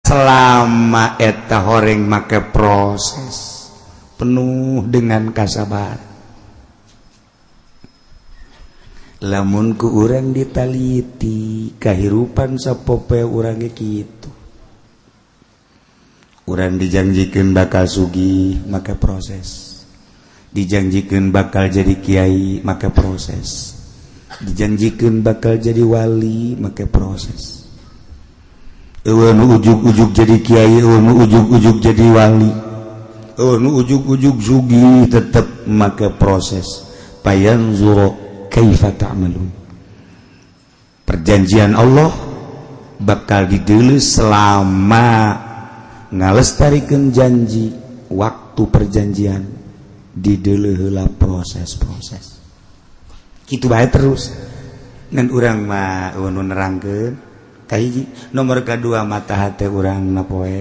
selama eta horeng make proses penuh dengan kasabaran. Lamun ku urang ditaliti kahirupan sapope urang ge kitu. Urang dijanjikeun bakal sugih make proses. Dijanjikeun bakal jadi kiai make proses. Dijanjikeun bakal jadi wali make proses. Eueuh nu ujug-ujug jadi kiai, eueuh nu ujug-ujug jadi wali. Eueuh nu ujug-ujug sugih tetep make proses. Payanzuru kaifa ta'malun. Perjanjian Allah bakal dideuleuh selama ngalestarikeun janji waktu perjanjian dideuleuh heula proses-proses. Kitu bae terus. Ngan urang mah nu nerangkeun kahiji, nomor kadua mata hate urang na poek